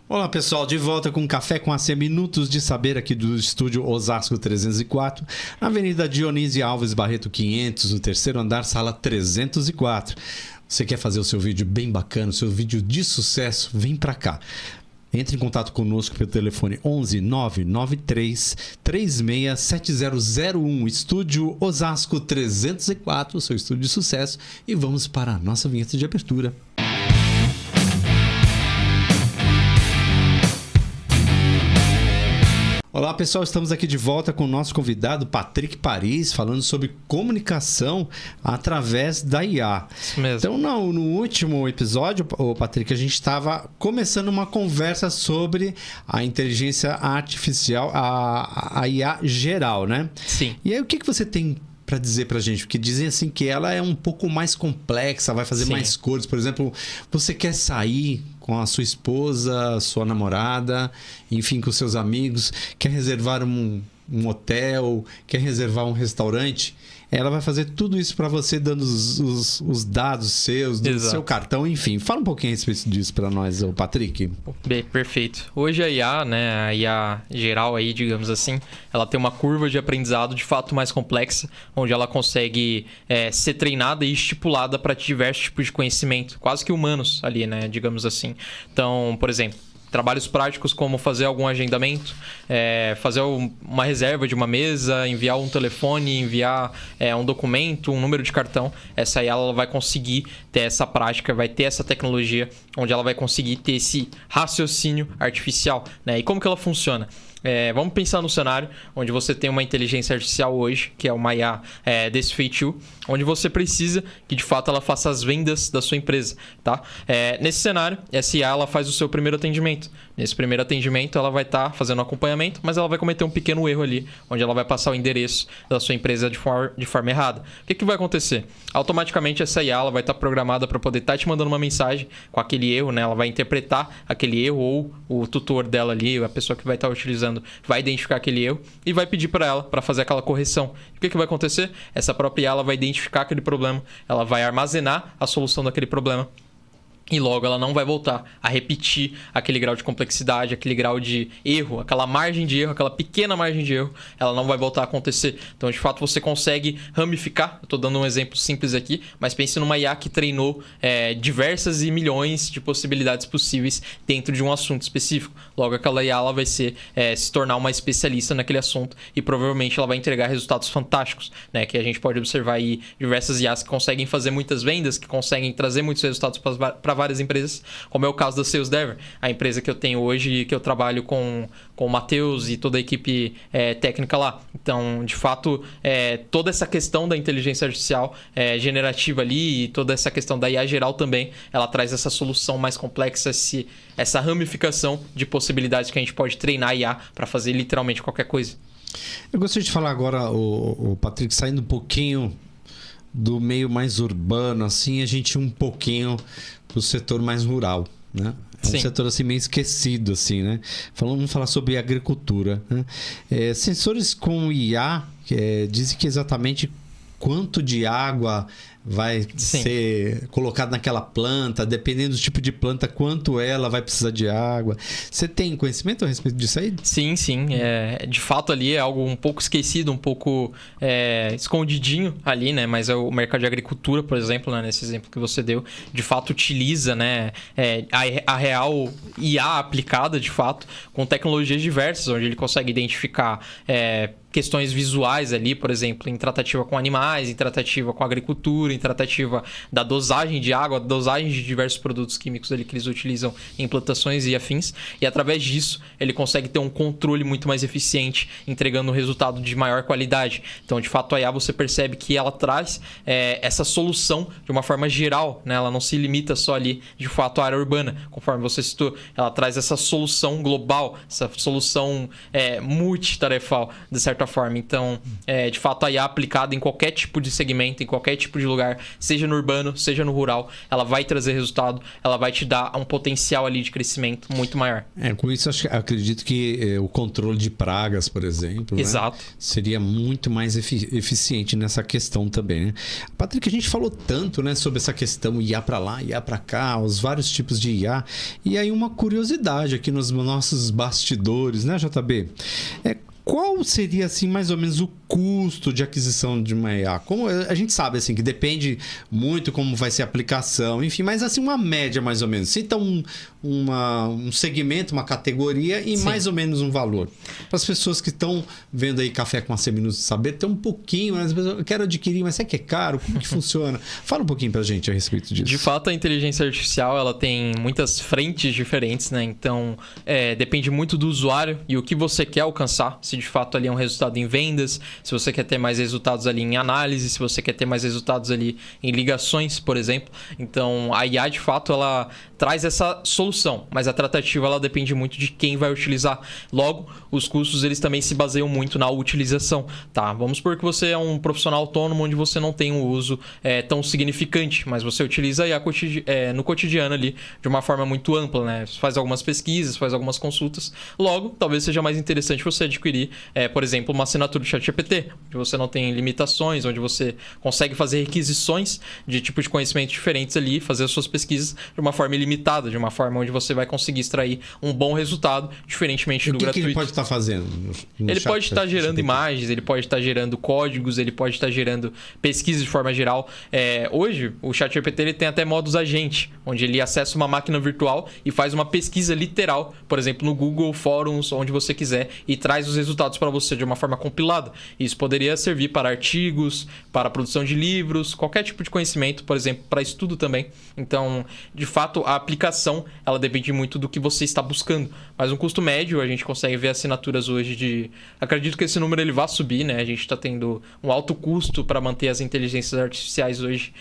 Olá pessoal, de volta com Café com AC, Minutos de Saber aqui do estúdio Osasco 304, na Avenida Dionísio Alves Barreto 500, no terceiro andar, sala 304. Você quer fazer o seu vídeo bem bacana, o seu vídeo de sucesso? Vem pra cá. Entre em contato conosco pelo telefone 11 993 36 7001, estúdio Osasco 304, o seu estúdio de sucesso, e vamos para a nossa vinheta de abertura. Olá pessoal, estamos aqui de volta com o nosso convidado Patrick Paris, falando sobre comunicação através da IA. Isso mesmo. Então no último episódio, Patrick, a gente estava começando uma conversa sobre a inteligência artificial, a IA geral, né? Sim. E aí o que você tem para dizer pra gente? Porque dizem assim que ela é um pouco mais complexa, vai fazer mais coisas. Por exemplo, você quer sair com a sua esposa, sua namorada, enfim, com seus amigos, quer reservar um hotel, quer reservar um restaurante, ela vai fazer tudo isso para você, dando os dados seus, do seu cartão, enfim. Fala um pouquinho a respeito disso para nós, Patrick. Bem, perfeito. Hoje a IA, né, a IA geral aí, digamos assim, ela tem uma curva de aprendizado de fato mais complexa, onde ela consegue ser treinada e estipulada para diversos tipos de conhecimento, quase que humanos ali, né, digamos assim. Então, por exemplo, trabalhos práticos como fazer algum agendamento, fazer uma reserva de uma mesa, enviar um telefone, enviar um documento, um número de cartão. Essa aí ela vai conseguir ter essa prática, vai ter essa tecnologia onde ela vai conseguir ter esse raciocínio artificial, né? E como que ela funciona? Vamos pensar no cenário onde você tem uma inteligência artificial hoje, que é uma IA desse feitio, onde você precisa que de fato ela faça as vendas da sua empresa, tá? Nesse cenário, essa IA ela faz o seu primeiro atendimento. Nesse primeiro atendimento, ela vai estar fazendo um acompanhamento, mas ela vai cometer um pequeno erro ali, onde ela vai passar o endereço da sua empresa de forma errada. O que vai acontecer? Automaticamente essa IA ela vai estar programada para poder estar te mandando uma mensagem com aquele erro, né? Ela vai interpretar aquele erro, ou o tutor dela ali, a pessoa que vai estar utilizando, vai identificar aquele erro e vai pedir para ela para fazer aquela correção. O que vai acontecer? Essa própria IA ela vai identificar aquele problema, ela vai armazenar a solução daquele problema. E logo ela não vai voltar a repetir aquele grau de complexidade, aquele grau de erro, aquela margem de erro, aquela pequena margem de erro, ela não vai voltar a acontecer. Então, de fato, você consegue ramificar. Eu estou dando um exemplo simples aqui, mas pense numa IA que treinou diversas e milhões de possibilidades possíveis dentro de um assunto específico. Logo, aquela IA ela vai se tornar uma especialista naquele assunto e provavelmente ela vai entregar resultados fantásticos, né? Que a gente pode observar aí diversas IAs que conseguem fazer muitas vendas, que conseguem trazer muitos resultados para várias empresas, como é o caso da SalesDever, a empresa que eu tenho hoje, que eu trabalho com o Matheus e toda a equipe técnica lá. Então, de fato, toda essa questão da inteligência artificial generativa ali e toda essa questão da IA geral também, ela traz essa solução mais complexa, essa ramificação de possibilidades que a gente pode treinar a IA para fazer literalmente qualquer coisa. Eu gostaria de falar agora, o Patrick, saindo um pouquinho do meio mais urbano, assim, a gente um pouquinho pro setor mais rural, né? É um setor assim meio esquecido, assim, né? Vamos falar sobre agricultura, né? Sensores com IA dizem que exatamente quanto de água vai ser colocado naquela planta, dependendo do tipo de planta, quanto ela vai precisar de água. Você tem conhecimento a respeito disso aí? Sim. De fato, ali é algo um pouco esquecido, um pouco escondidinho ali, né? Mas o mercado de agricultura, por exemplo, né? Nesse exemplo que você deu, de fato utiliza, né? A real IA aplicada, de fato, com tecnologias diversas, onde ele consegue identificar questões visuais ali, por exemplo, em tratativa com animais, em tratativa com agricultura, em tratativa da dosagem de água, dosagem de diversos produtos químicos ali que eles utilizam em plantações e afins. E através disso, ele consegue ter um controle muito mais eficiente, entregando um resultado de maior qualidade. Então, de fato, a IA você percebe que ela traz essa solução de uma forma geral, né? Ela não se limita só ali, de fato, à área urbana, conforme você citou. Ela traz essa solução global, essa solução multitarefal, de certa forma. Então, de fato, a IA aplicada em qualquer tipo de segmento, em qualquer tipo de lugar lugar, seja no urbano, seja no rural, ela vai trazer resultado, ela vai te dar um potencial ali de crescimento muito maior. Com isso, acredito que o controle de pragas, por exemplo, exato, né, seria muito mais eficiente nessa questão também, né? Patrick, a gente falou tanto, né, sobre essa questão IA para lá, IA para cá, os vários tipos de IA. E aí uma curiosidade aqui nos nossos bastidores, né, JB? Qual seria, assim, mais ou menos o custo de aquisição de uma IA? Como a gente sabe, assim, que depende muito como vai ser a aplicação, enfim, mas, assim, uma média, mais ou menos. Cita um segmento, uma categoria e mais ou menos um valor. Para as pessoas que estão vendo aí Café com a 100 Minutos de Saber, tem um pouquinho, mas eu quero adquirir, mas será que é caro? Como que funciona? Fala um pouquinho para a gente a respeito disso. De fato, a inteligência artificial, ela tem muitas frentes diferentes, né? Então, depende muito do usuário e o que você quer alcançar. Se de fato ali é um resultado em vendas, se você quer ter mais resultados ali em análise, se você quer ter mais resultados ali em ligações, por exemplo. Então, a IA, de fato, ela traz essa solução, mas a tratativa ela depende muito de quem vai utilizar. Logo, os custos eles também se baseiam muito na utilização, tá? Vamos supor que você é um profissional autônomo onde você não tem um uso tão significante, mas você utiliza a IA no cotidiano ali de uma forma muito ampla, né? Você faz algumas pesquisas, faz algumas consultas. Logo, talvez seja mais interessante você adquirir, por exemplo, uma assinatura do ChatGPT, onde você não tem limitações, onde você consegue fazer requisições de tipos de conhecimento diferentes ali, fazer as suas pesquisas de uma forma ilimitada, de uma forma onde você vai conseguir extrair um bom resultado, diferentemente do gratuito. O que ele pode estar fazendo? Ele pode estar gerando imagens, ele pode estar gerando códigos, ele pode estar gerando pesquisas de forma geral. Hoje, o ChatGPT ele tem até modos agente, onde ele acessa uma máquina virtual e faz uma pesquisa literal, por exemplo, no Google, fóruns, onde você quiser, e traz os resultados para você de uma forma compilada. Isso poderia servir para artigos, para a produção de livros, qualquer tipo de conhecimento, por exemplo, para estudo também. Então, de fato, a aplicação ela depende muito do que você está buscando. Mas um custo médio, a gente consegue ver assinaturas hoje de... Acredito que esse número ele vai subir, né? A gente está tendo um alto custo para manter as inteligências artificiais hoje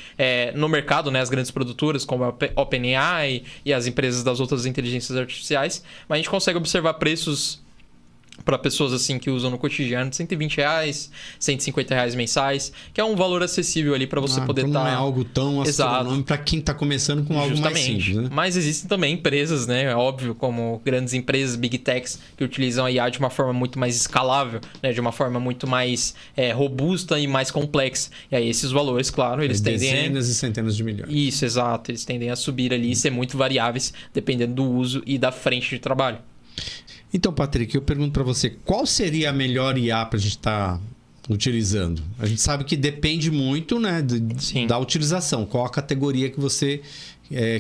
no mercado, né? As grandes produtoras, como a OpenAI e as empresas das outras inteligências artificiais. Mas a gente consegue observar preços para pessoas assim que usam no cotidiano de R$120, R$150 mensais, que é um valor acessível ali para você poder estar... Não é algo tão astronômico para quem está começando com algo mais simples, né? Mas existem também empresas, né? É óbvio, como grandes empresas, Big Techs, que utilizam a IA de uma forma muito mais escalável, né? De uma forma muito mais robusta e mais complexa. E aí esses valores, claro, eles tendem a... Dezenas e centenas de milhões. Isso, exato. Eles tendem a subir ali e ser muito variáveis, dependendo do uso e da frente de trabalho. Então, Patrick, eu pergunto para você, qual seria a melhor IA para a gente estar utilizando? A gente sabe que depende muito, né, da utilização. Qual a categoria que você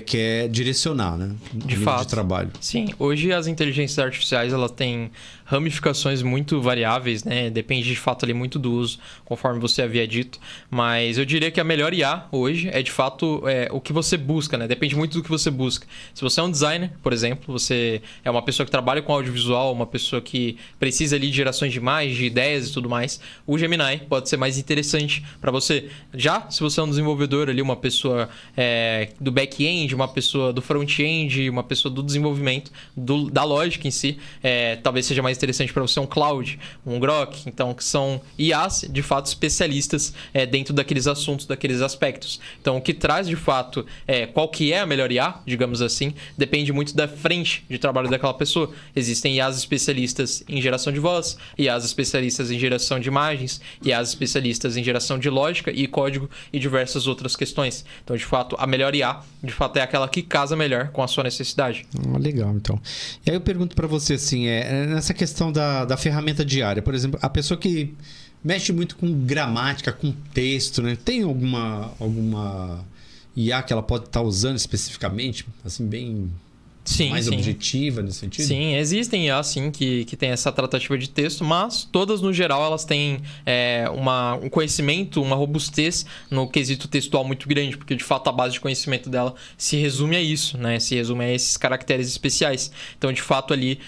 quer direcionar, né? De fato. De trabalho. Sim. Hoje as inteligências artificiais elas têm ramificações muito variáveis, né? Depende de fato ali muito do uso, conforme você havia dito. Mas eu diria que a melhor IA hoje é de fato o que você busca, né? Depende muito do que você busca. Se você é um designer, por exemplo, você é uma pessoa que trabalha com audiovisual, uma pessoa que precisa ali de gerações de imagens, de ideias e tudo mais, o Gemini pode ser mais interessante para você. Já se você é um desenvolvedor ali, uma pessoa do back-end, uma pessoa do front-end, uma pessoa do desenvolvimento, da lógica em si, talvez seja mais interessante para você um Cloud, um Grok, então que são IAs de fato especialistas dentro daqueles assuntos, daqueles aspectos. Então o que traz de fato qual que é a melhor IA, digamos assim, depende muito da frente de trabalho daquela pessoa. Existem IAs especialistas em geração de voz, IAs especialistas em geração de imagens, IAs especialistas em geração de lógica e código e diversas outras questões. Então de fato a melhor IA de fato é aquela que casa melhor com a sua necessidade. Legal, então. E aí eu pergunto para você assim, nessa questão da ferramenta diária, por exemplo, a pessoa que mexe muito com gramática, com texto, né? Tem alguma IA que ela pode estar usando especificamente, assim, bem... mais objetiva nesse sentido? Sim, existem IA sim que tem essa tratativa de texto, mas todas no geral elas têm um conhecimento, uma robustez no quesito textual muito grande, porque de fato a base de conhecimento dela se resume a isso, né? Se resume a esses caracteres especiais. Então de fato ali,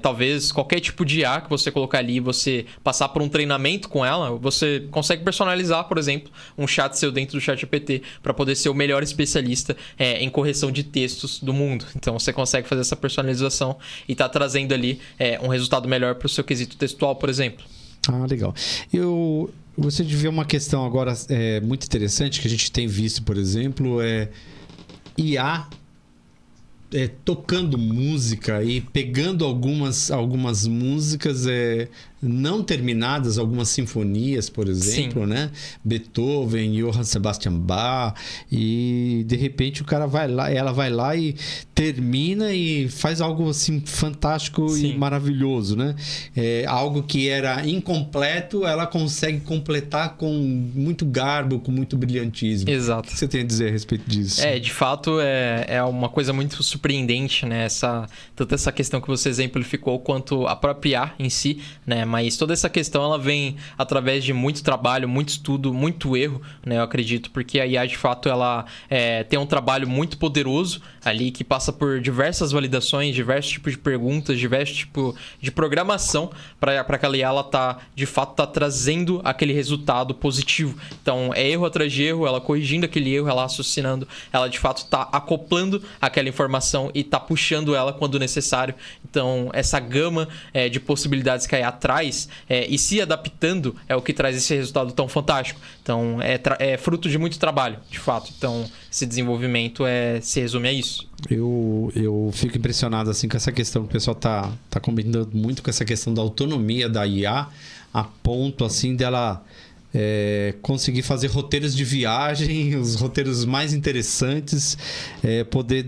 talvez qualquer tipo de IA que você colocar ali, você passar por um treinamento com ela, você consegue personalizar, por exemplo, um chat seu dentro do ChatGPT para poder ser o melhor especialista em correção de textos do mundo. Então você consegue fazer essa personalização e tá trazendo ali um resultado melhor para o seu quesito textual, por exemplo. Ah, legal. Eu gostaria de ver uma questão agora muito interessante que a gente tem visto, por exemplo, IA tocando música e pegando algumas músicas não terminadas, algumas sinfonias, por exemplo, Sim. né? Beethoven, Johann Sebastian Bach, e de repente ela vai lá e termina e faz algo assim fantástico Sim. e maravilhoso, né? Algo que era incompleto, ela consegue completar com muito garbo, com muito brilhantismo. Exato. O que você tem a dizer a respeito disso? De fato, é uma coisa muito surpreendente, né? Tanto essa questão que você exemplificou, quanto a própria IA em si, né? Mas toda essa questão, ela vem através de muito trabalho, muito estudo, muito erro, né? Eu acredito, porque a IA, de fato, ela tem um trabalho muito poderoso ali, que passa por diversas validações, diversos tipos de perguntas, diversos tipos de programação, para aquela IA, ela de fato tá trazendo aquele resultado positivo. Então, é erro atrás de erro, ela corrigindo aquele erro, ela raciocinando, ela de fato tá acoplando aquela informação e tá puxando ela quando necessário. Então, essa gama de possibilidades que a IA traz e se adaptando é o que traz esse resultado tão fantástico. Então, é fruto de muito trabalho, de fato. Então, esse desenvolvimento se resume a isso. Eu fico impressionado assim com essa questão que o pessoal tá combinando muito com essa questão da autonomia da IA, a ponto assim dela conseguir fazer roteiros de viagem, os roteiros mais interessantes, poder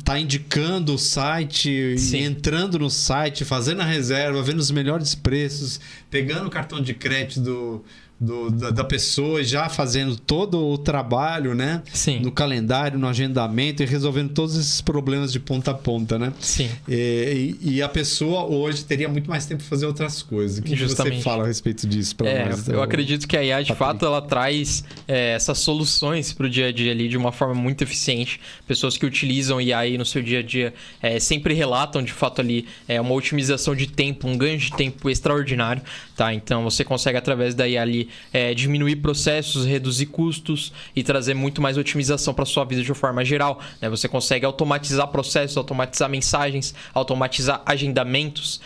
tá indicando o site, entrando no site, fazendo a reserva, vendo os melhores preços, pegando o cartão de crédito da pessoa, já fazendo todo o trabalho, né? Sim. No calendário, no agendamento e resolvendo todos esses problemas de ponta a ponta, né? Sim. E a pessoa hoje teria muito mais tempo para fazer outras coisas. O que você fala a respeito disso para nós? Eu acredito que a IA, de fato, ela traz essas soluções para o dia a dia ali de uma forma muito eficiente. Pessoas que utilizam IA aí no seu dia a dia sempre relatam, de fato, ali uma otimização de tempo, um ganho de tempo extraordinário, tá? Então, você consegue, através da IA ali, diminuir processos, reduzir custos e trazer muito mais otimização para sua vida de uma forma geral, né? Você consegue automatizar processos, automatizar mensagens, automatizar agendamentos.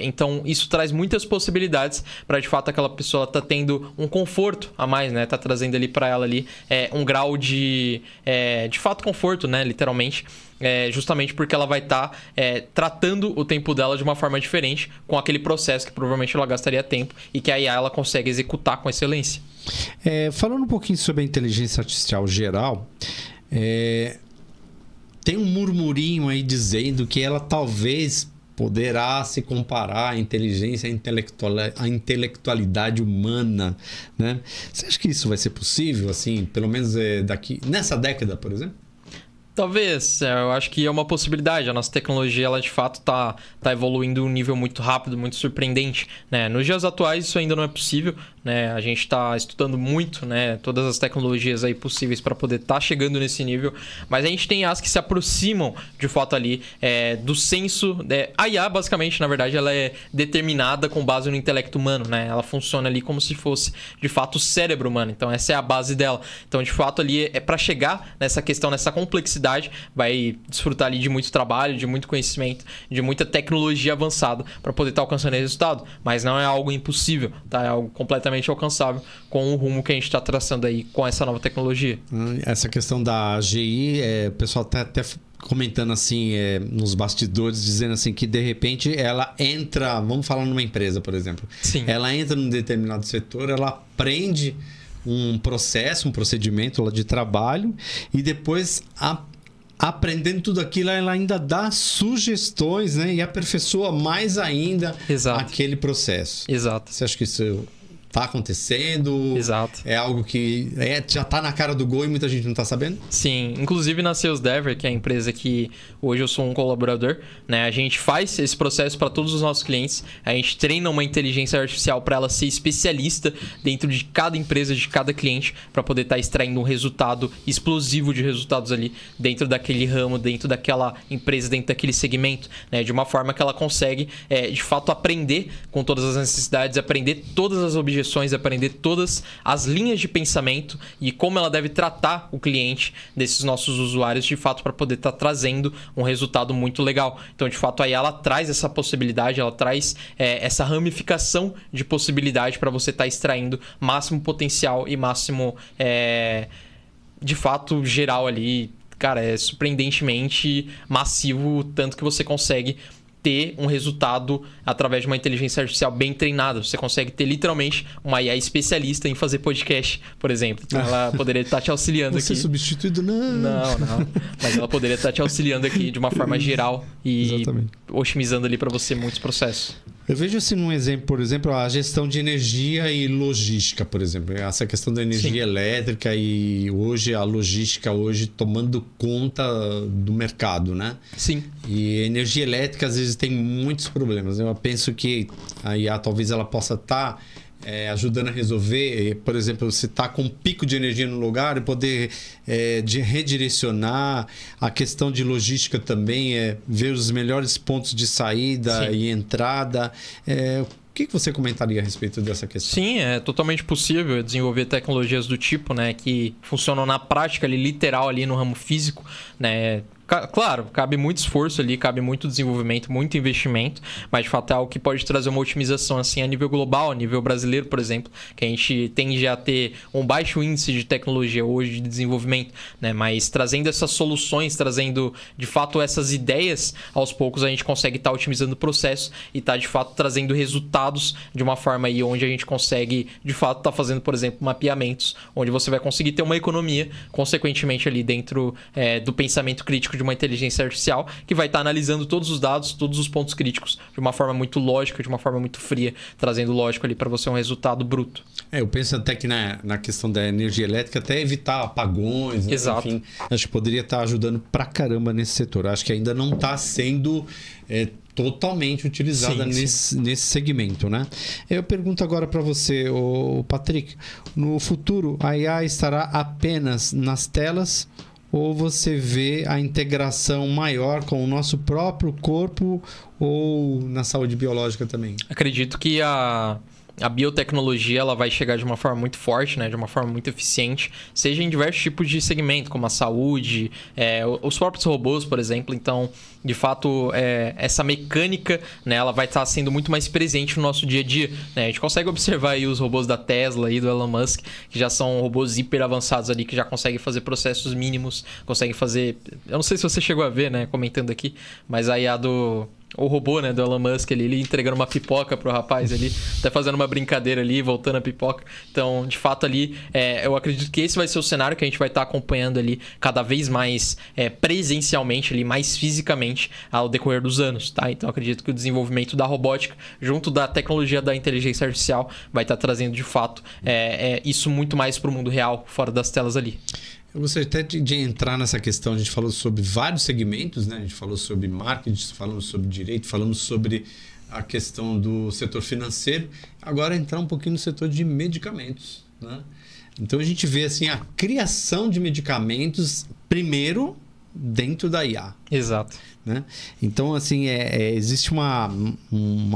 Então, isso traz muitas possibilidades para, de fato, aquela pessoa tá tendo um conforto a mais, né? Tá trazendo ali para ela ali um grau de fato, conforto, né? Literalmente. Justamente porque ela vai estar tratando o tempo dela de uma forma diferente com aquele processo que provavelmente ela gastaria tempo e que a IA ela consegue executar com excelência. Falando um pouquinho sobre a inteligência artificial geral, tem um murmurinho aí dizendo que ela talvez poderá se comparar à inteligência, à intelectualidade humana, né? Você acha que isso vai ser possível, assim, pelo menos nessa década, por exemplo? Talvez, eu acho que é uma possibilidade. A nossa tecnologia, ela de fato tá evoluindo um nível muito rápido, muito surpreendente, né? Nos dias atuais isso ainda não é possível, né? A gente está estudando muito, né, todas as tecnologias aí possíveis para poder estar chegando nesse nível, mas a gente tem as que se aproximam de fato ali do senso. A IA, basicamente, na verdade, ela é determinada com base no intelecto humano, né? Ela funciona ali como se fosse de fato o cérebro humano, então essa é a base dela. Então, de fato, ali para chegar nessa questão, nessa complexidade, vai desfrutar ali de muito trabalho, de muito conhecimento, de muita tecnologia avançada para poder estar alcançando esse resultado, mas não é algo impossível, tá? É algo completamente alcançável com o rumo que a gente está traçando aí com essa nova tecnologia. Essa questão da AGI, o pessoal tá até comentando assim nos bastidores, dizendo assim que de repente ela entra, vamos falar numa empresa, por exemplo. Sim. Ela entra num determinado setor, ela aprende um procedimento lá de trabalho e depois aprendendo tudo aquilo, ela ainda dá sugestões, né? E aperfeiçoa mais ainda aquele processo. Exato. Você acha que isso está acontecendo? Exato. É algo que já está na cara do gol e muita gente não está sabendo? Sim, inclusive na SalesDever, que é a empresa que hoje eu sou um colaborador, né? A gente faz esse processo para todos os nossos clientes. A gente treina uma inteligência artificial para ela ser especialista dentro de cada empresa, de cada cliente, para poder estar extraindo um resultado explosivo de resultados ali dentro daquele ramo, dentro daquela empresa, dentro daquele segmento, né? De uma forma que ela consegue, de fato, aprender com todas as necessidades, aprender todas as objetivos objeções, aprender todas as linhas de pensamento e como ela deve tratar o cliente desses nossos usuários, de fato, para poder estar trazendo um resultado muito legal. Então, de fato, aí ela traz essa possibilidade, ela traz essa ramificação de possibilidade para você estar extraindo máximo potencial e máximo, de fato, geral ali. Cara, é surpreendentemente massivo, tanto que você consegue ter um resultado através de uma inteligência artificial bem treinada. Você consegue ter literalmente uma IA especialista em fazer podcast, por exemplo. Então ela poderia estar te auxiliando aqui. Ser substituído? Não. Mas ela poderia estar te auxiliando aqui de uma forma geral e Exatamente. otimizando ali para você muitos processos. Eu vejo assim num exemplo, por exemplo, a gestão de energia e logística, por exemplo. Essa questão da energia elétrica e hoje a logística tomando conta do mercado, né? Sim. E a energia elétrica às vezes tem muitos problemas. Eu penso que a IA talvez ela possa estar ajudando a resolver, por exemplo, você está com um pico de energia no lugar e poder de redirecionar. A questão de logística também ver os melhores pontos de saída e entrada. O que você comentaria a respeito dessa questão? Sim, é totalmente possível desenvolver tecnologias do tipo, né, que funcionam na prática, ali, literal, ali no ramo físico, né? Claro, cabe muito esforço ali, cabe muito desenvolvimento, muito investimento, mas de fato é algo que pode trazer uma otimização assim a nível global, a nível brasileiro, por exemplo, que a gente tende a ter um baixo índice de tecnologia hoje de desenvolvimento, né? Mas trazendo essas soluções, trazendo de fato essas ideias, aos poucos a gente consegue estar otimizando o processo e estar de fato trazendo resultados de uma forma aí onde a gente consegue de fato estar fazendo, por exemplo, mapeamentos, onde você vai conseguir ter uma economia, consequentemente ali dentro do pensamento crítico de uma inteligência artificial que vai estar analisando todos os dados, todos os pontos críticos de uma forma muito lógica, de uma forma muito fria, trazendo lógico ali para você um resultado bruto. Eu penso até que na questão da energia elétrica, até evitar apagões, né? Exato. Enfim, acho que poderia estar ajudando pra caramba nesse setor. Acho que ainda não está sendo totalmente utilizada nesse segmento, né? Eu pergunto agora para você, Patrick, no futuro a IA estará apenas nas telas ou você vê a integração maior com o nosso próprio corpo ou na saúde biológica também? Acredito que a biotecnologia ela vai chegar de uma forma muito forte, né? De uma forma muito eficiente, seja em diversos tipos de segmento, como a saúde, os próprios robôs, por exemplo. Então, de fato, essa mecânica, né, ela vai estar sendo muito mais presente no nosso dia a dia, né? A gente consegue observar aí os robôs da Tesla e do Elon Musk, que já são robôs hiper avançados ali, que já conseguem fazer processos mínimos, conseguem fazer... Eu não sei se você chegou a ver, né, comentando aqui, mas aí o robô, né, do Elon Musk, ele entregando uma pipoca pro rapaz ali, até fazendo uma brincadeira ali, voltando a pipoca. Então, de fato ali, eu acredito que esse vai ser o cenário que a gente vai estar acompanhando ali cada vez mais presencialmente ali, mais fisicamente ao decorrer dos anos, tá? Então, acredito que o desenvolvimento da robótica, junto da tecnologia da inteligência artificial, vai estar trazendo, de fato, isso muito mais pro mundo real, fora das telas ali. Eu gostaria até de entrar nessa questão. A gente falou sobre vários segmentos, né? A gente falou sobre marketing, falamos sobre direito, falamos sobre a questão do setor financeiro. Agora entrar um pouquinho no setor de medicamentos, né? Então a gente vê assim a criação de medicamentos primeiro dentro da IA. Exato. Né? Então assim existe uma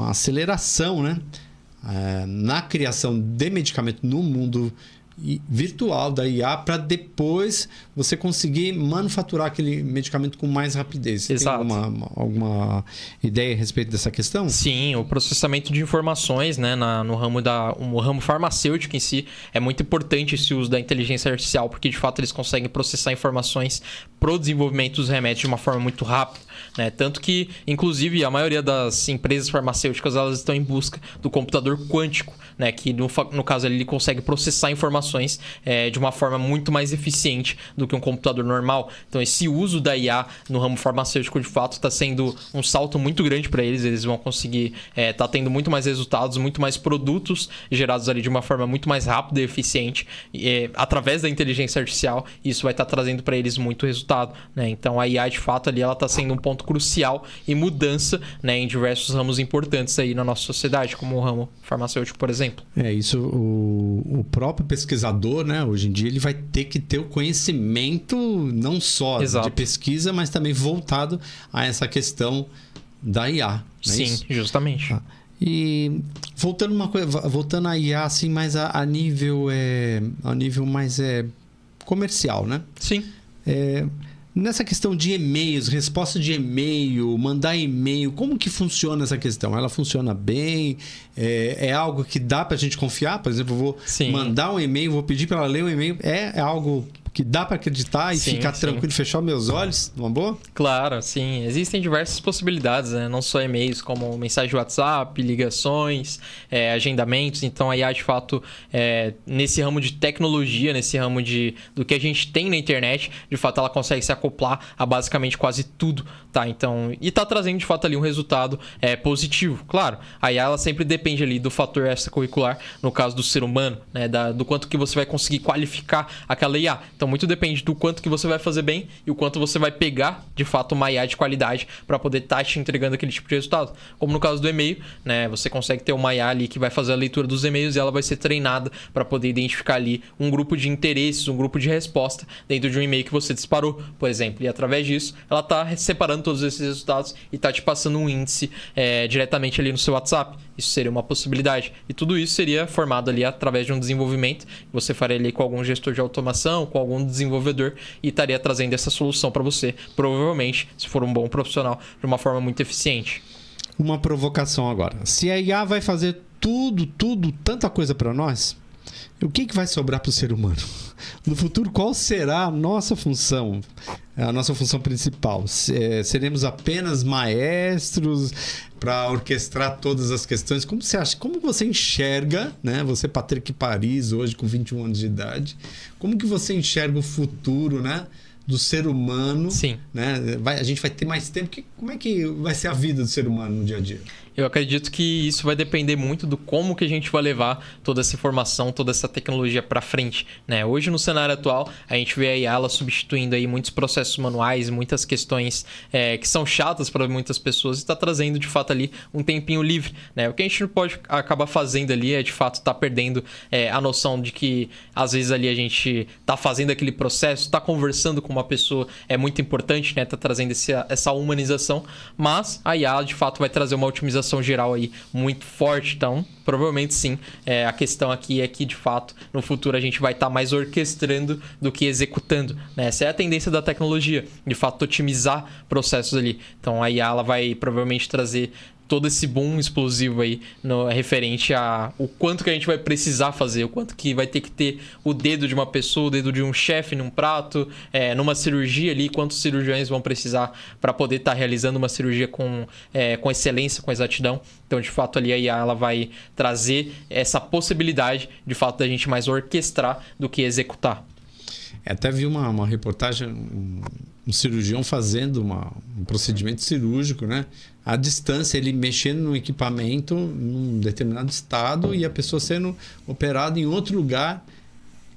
aceleração, né? Na criação de medicamento no mundo virtual da IA para depois você conseguir manufaturar aquele medicamento com mais rapidez. Você Exato. tem alguma ideia a respeito dessa questão? Sim, o processamento de informações, né, no ramo farmacêutico em si, é muito importante esse uso da inteligência artificial, porque de fato eles conseguem processar informações pro desenvolvimento dos remédios de uma forma muito rápida, né? Tanto que, inclusive, a maioria das empresas farmacêuticas elas estão em busca do computador quântico, né, que no caso ele consegue processar informações de uma forma muito mais eficiente do que um computador normal. Então esse uso da IA no ramo farmacêutico de fato está sendo um salto muito grande para eles vão conseguir tá tendo muito mais resultados, muito mais produtos gerados ali de uma forma muito mais rápida e eficiente através da inteligência artificial, e isso vai estar trazendo para eles muito resultado, né? Então a IA de fato ali ela está sendo um ponto crucial e mudança, né, em diversos ramos importantes aí na nossa sociedade, como o ramo farmacêutico, por exemplo. Isso o próprio pesquisador, né, hoje em dia ele vai ter que ter o conhecimento não só Exato. de pesquisa, mas também voltado a essa questão da IA. Sim, justamente. E voltando a IA, assim, mais a nível mais comercial, né? Sim. Nessa questão de e-mails, resposta de e-mail, mandar e-mail, como que funciona essa questão? Ela funciona bem? É algo que dá pra gente confiar? Por exemplo, eu vou mandar um e-mail, vou pedir para ela ler um e-mail. É algo que dá para acreditar e ficar tranquilo, fechar meus olhos, numa boa? Claro, sim. Existem diversas possibilidades, né? Não só e-mails, como mensagem de WhatsApp, ligações, agendamentos. Então, a IA, de fato, nesse ramo de tecnologia, nesse ramo do que a gente tem na internet, de fato, ela consegue se acoplar a basicamente quase tudo, tá? Então, e tá trazendo, de fato, ali um resultado positivo. Claro, a IA, ela sempre depende ali do fator extracurricular, no caso do ser humano, né? Do quanto que você vai conseguir qualificar aquela IA. Então, muito depende do quanto que você vai fazer bem e o quanto você vai pegar, de fato, uma IA de qualidade para poder estar te entregando aquele tipo de resultado. Como no caso do e-mail, né? Você consegue ter uma IA ali que vai fazer a leitura dos e-mails e ela vai ser treinada para poder identificar ali um grupo de interesses, um grupo de resposta dentro de um e-mail que você disparou, por exemplo. E através disso, ela está separando todos esses resultados e está te passando um índice diretamente ali no seu WhatsApp. Isso seria uma possibilidade. E tudo isso seria formado ali através de um desenvolvimento que você faria ali com algum gestor de automação, com algum desenvolvedor e estaria trazendo essa solução para você, provavelmente, se for um bom profissional, de uma forma muito eficiente. Uma provocação agora. Se a IA vai fazer tanta coisa para nós, o que vai sobrar para o ser humano? No futuro, qual será a nossa função? A nossa função principal? Seremos apenas maestros para orquestrar todas as questões? Como você acha? Como você enxerga, né? Você, Patrick Paris, hoje com 21 anos de idade, como que você enxerga o futuro, né? Do ser humano? Sim. Né? A gente vai ter mais tempo. Como é que vai ser a vida do ser humano no dia a dia? Eu acredito que isso vai depender muito do como que a gente vai levar toda essa informação, toda essa tecnologia para frente, né? Hoje, no cenário atual, a gente vê a IA ela substituindo aí muitos processos manuais, muitas questões que são chatas para muitas pessoas e está trazendo, de fato, ali um tempinho livre, né? O que a gente não pode acabar fazendo ali é, de fato, estar perdendo a noção de que, às vezes, ali a gente está fazendo aquele processo, está conversando com uma pessoa, é muito importante, né? Tá trazendo essa humanização, mas a IA, de fato, vai trazer uma otimização geral aí muito forte. Então, provavelmente sim. A questão aqui é que, de fato, no futuro a gente vai estar mais orquestrando do que executando, né? Essa é a tendência da tecnologia, de fato, otimizar processos ali. Então, a IA ela vai provavelmente trazer todo esse boom explosivo aí referente a o quanto que a gente vai precisar fazer, o quanto que vai ter que ter o dedo de uma pessoa, o dedo de um chefe num prato, numa cirurgia ali, quantos cirurgiões vão precisar para poder estar realizando uma cirurgia com excelência, com exatidão. Então, de fato, ali a IA ela vai trazer essa possibilidade, de fato, da gente mais orquestrar do que executar. Até vi uma reportagem, um cirurgião fazendo um procedimento cirúrgico, né? À distância, ele mexendo no equipamento num determinado estado e a pessoa sendo operada em outro lugar,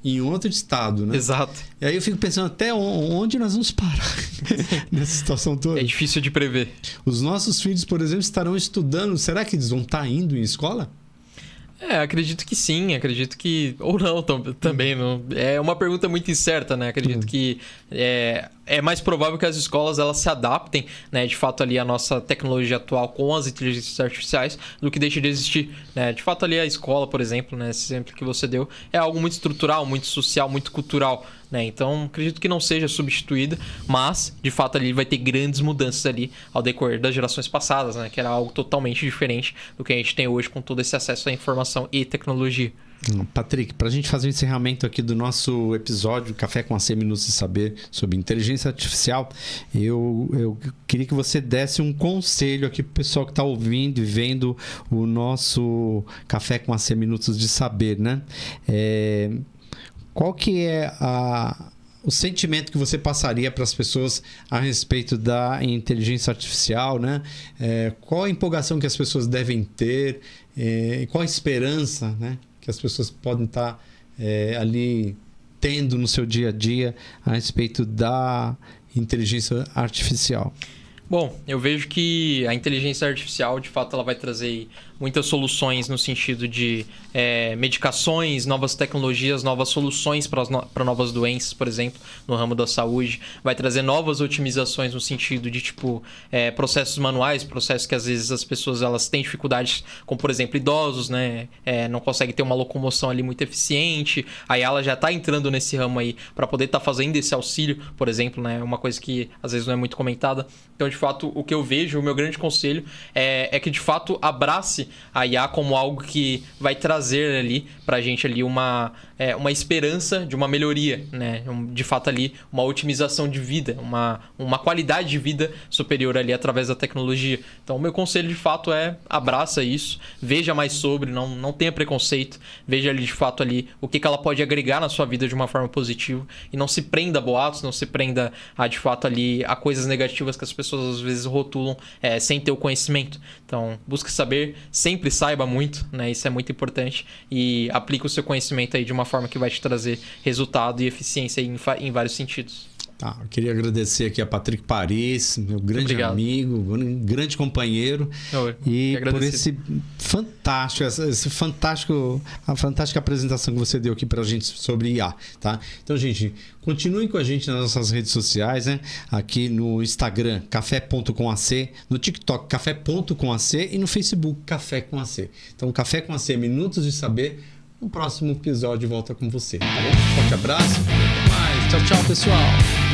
em outro estado, né? Exato. E aí eu fico pensando até onde nós vamos parar nessa situação toda. É difícil de prever. Os nossos filhos, por exemplo, estarão estudando. Será que eles vão estar indo em escola? Acredito que sim, acredito que... Ou não, também. Não. É uma pergunta muito incerta, né? Acredito que é mais provável que as escolas elas se adaptem, né, de fato, ali a nossa tecnologia atual com as inteligências artificiais do que deixe de existir, né? De fato, ali a escola, por exemplo, né, esse exemplo que você deu, é algo muito estrutural, muito social, muito cultural, né? Então, acredito que não seja substituída, mas, de fato, ali vai ter grandes mudanças ali ao decorrer das gerações passadas, né? Que era algo totalmente diferente do que a gente tem hoje com todo esse acesso à informação e tecnologia. Patrick, para a gente fazer o encerramento aqui do nosso episódio Café com AC Minutos de Saber sobre inteligência artificial, eu queria que você desse um conselho aqui para o pessoal que está ouvindo e vendo o nosso Café com AC Minutos de Saber, né? Qual que é o sentimento que você passaria para as pessoas a respeito da inteligência artificial, né? Qual a empolgação que as pessoas devem ter? Qual a esperança, né, que as pessoas podem estar ali tendo no seu dia a dia a respeito da inteligência artificial? Bom, eu vejo que a inteligência artificial, de fato, ela vai trazer muitas soluções no sentido de medicações, novas tecnologias, novas soluções para novas doenças, por exemplo, no ramo da saúde. Vai trazer novas otimizações no sentido de, tipo, processos manuais, processos que às vezes as pessoas elas têm dificuldades, como, por exemplo, idosos, né? Não conseguem ter uma locomoção ali muito eficiente. Aí ela já está entrando nesse ramo aí para poder estar fazendo esse auxílio, por exemplo, né? Uma coisa que às vezes não é muito comentada. Então, de fato, o que eu vejo, o meu grande conselho é que, de fato, abrace a IA como algo que vai trazer ali pra gente ali uma esperança de uma melhoria, né? De fato ali, uma otimização de vida, uma qualidade de vida superior ali através da tecnologia. Então, o meu conselho, de fato, abraça isso, veja mais sobre, não tenha preconceito, veja ali, de fato, ali o que ela pode agregar na sua vida de uma forma positiva e não se prenda a boatos, não se prenda de fato, ali a coisas negativas que as pessoas às vezes rotulam sem ter o conhecimento. Então, busque saber, sempre saiba muito, né? Isso é muito importante e aplique o seu conhecimento aí de uma forma que vai te trazer resultado e eficiência aí em vários sentidos. Tá, eu queria agradecer aqui a Patrick Paris, meu grande amigo, grande companheiro, e por a fantástica apresentação que você deu aqui pra gente sobre IA, tá? Então, gente, continuem com a gente nas nossas redes sociais, né? Aqui no Instagram, café.com.ac, no TikTok, café.com.ac e no Facebook, Café com AC. Então, Café com AC, Minutos de Saber. No próximo episódio volta com você, tá bom? Forte abraço, até mais. Tchau, tchau, pessoal.